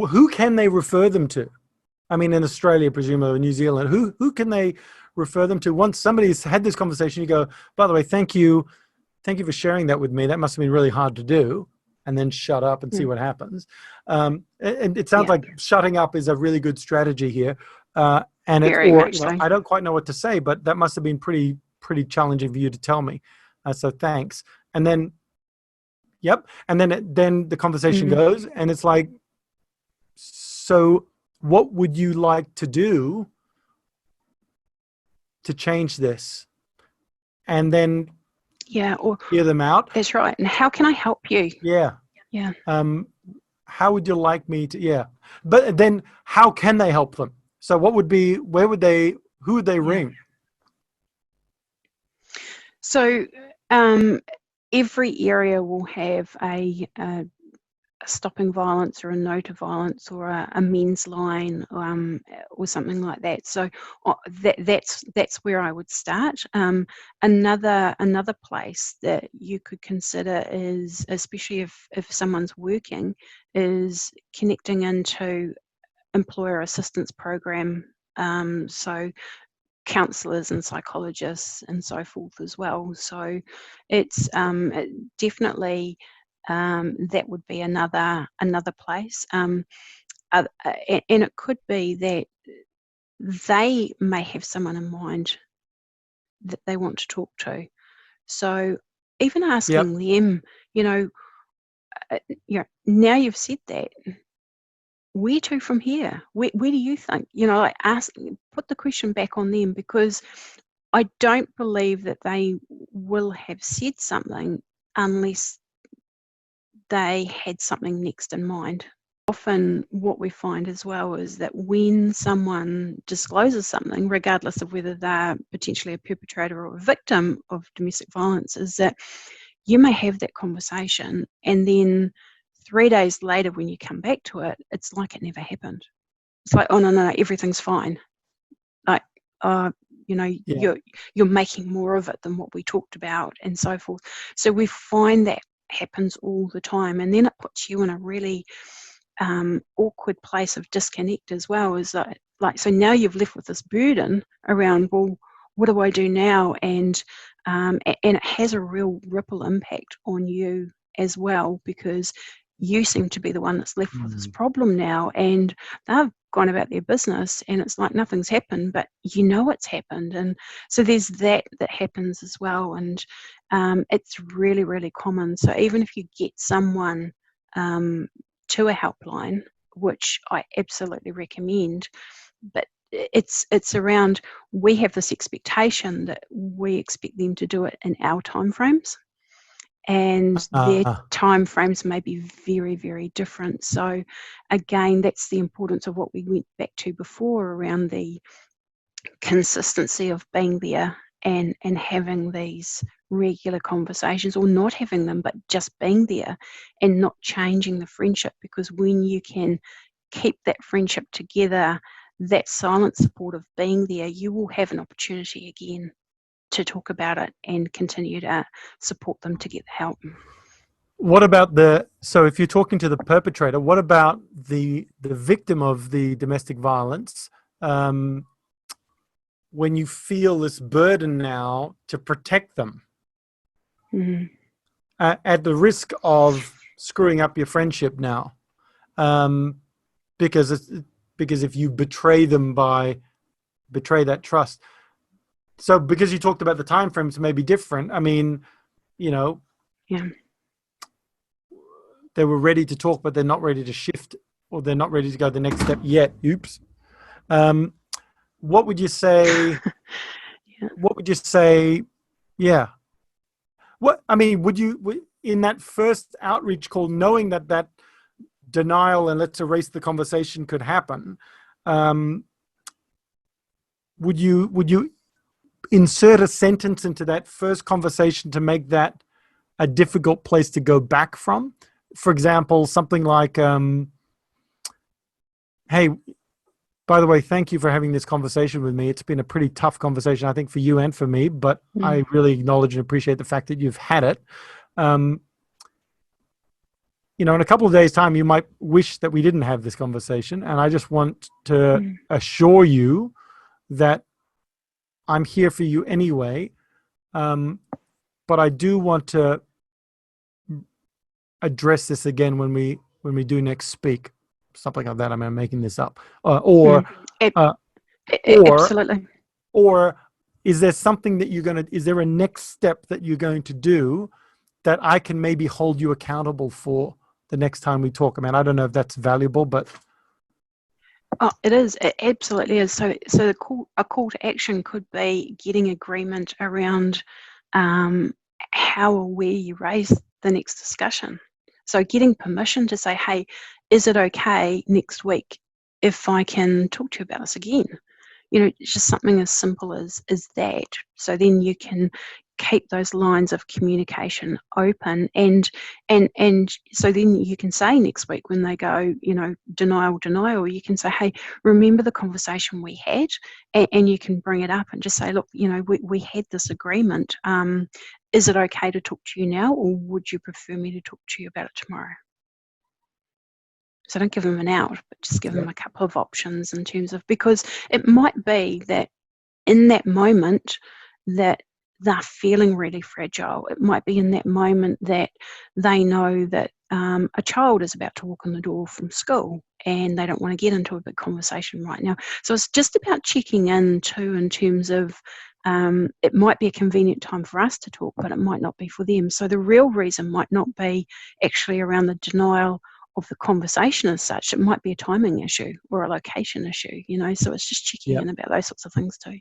who can they refer them to? I mean, in Australia, presumably, New Zealand, who can they refer them to? Once somebody's had this conversation, you go, by the way, thank you for sharing that with me. That must have been really hard to do. And then shut up and see what happens. And it sounds like shutting up is a really good strategy here. And Very much so. I don't quite know what to say, but that must have been pretty challenging for you to tell me. So thanks. And then, and then the conversation goes, and it's like, so what would you like to do to change this? And then or hear them out. That's right. And how can I help you? Yeah. How would you like me to? But then how can they help them? So who would they ring? So every area will have a stopping violence or a no to violence or a men's line or something like that. So that's where I would start. Another place that you could consider is, especially if someone's working, is connecting into employer assistance program. So counsellors and psychologists and so forth as well. So it's definitely that would be another place, and it could be that they may have someone in mind that they want to talk to. So even asking them, now you've said that, where to from here? Where do you think? Put the question back on them, because I don't believe that they will have said something unless they had something next in mind. Often what we find as well is that when someone discloses something, regardless of whether they're potentially a perpetrator or a victim of domestic violence, is that you may have that conversation and then 3 days later when you come back to it, it's like it never happened. It's like, oh, no, everything's fine. Like, you're making more of it than what we talked about and so forth. So we find that happens all the time, and then it puts you in a really awkward place of disconnect as well. Is like so now you've left with this burden around, well, what do I do now? And it has a real ripple impact on you as well, because you seem to be the one that's left with this problem now, and they've gone about their business and it's like nothing's happened, but it's happened. And so there's that happens as well, and it's really, really common. So even if you get someone to a helpline, which I absolutely recommend, but it's around, we have this expectation that we expect them to do it in our timeframes, and their timeframes may be very, very different. So again, that's the importance of what we went back to before around the consistency of being there and having these regular conversations, or not having them, but just being there and not changing the friendship. Because when you can keep that friendship together, that silent support of being there, you will have an opportunity again to talk about it and continue to support them to get help. What about so if you're talking to the perpetrator, what about the victim of the domestic violence? When you feel this burden now to protect them, at the risk of screwing up your friendship now, because if you betray them betray that trust. So because you talked about the time frames may be different. I mean, they were ready to talk, but they're not ready to shift, or they're not ready to go the next step yet. Oops. What would you say? What would you say? Yeah. What, I mean, would you, in that first outreach call, knowing that denial and let's erase the conversation could happen, would you insert a sentence into that first conversation to make that a difficult place to go back from? For example, something like, hey, by the way, thank you for having this conversation with me. It's been a pretty tough conversation, I think, for you and for me, but I really acknowledge and appreciate the fact that you've had it. in a couple of days' time, you might wish that we didn't have this conversation. And I just want to assure you that I'm here for you anyway. But I do want to address this again when we do next speak. Something like that. I'm making this up. Absolutely. Or is there something that is there a next step that you're going to do that I can maybe hold you accountable for the next time we talk? I mean, I don't know if that's valuable, but. Oh, it is. It absolutely is. So a call to action could be getting agreement around how or where you raise the next discussion. So getting permission to say, hey, is it okay next week if I can talk to you about this again? It's just something as simple as that. So then you can keep those lines of communication open, and so then you can say next week when they go, denial, you can say, hey, remember the conversation we had, and you can bring it up and just say, look, we had this agreement. Is it okay to talk to you now, or would you prefer me to talk to you about it tomorrow? So don't give them an out, but just give them a couple of options in terms of, because it might be that in that moment that they're feeling really fragile. It might be in that moment that they know that a child is about to walk in the door from school and they don't want to get into a big conversation right now. So it's just about checking in too, in terms of it might be a convenient time for us to talk, but it might not be for them. So the real reason might not be actually around the denial of the conversation as such. It might be a timing issue or a location issue, so it's just checking in about those sorts of things too.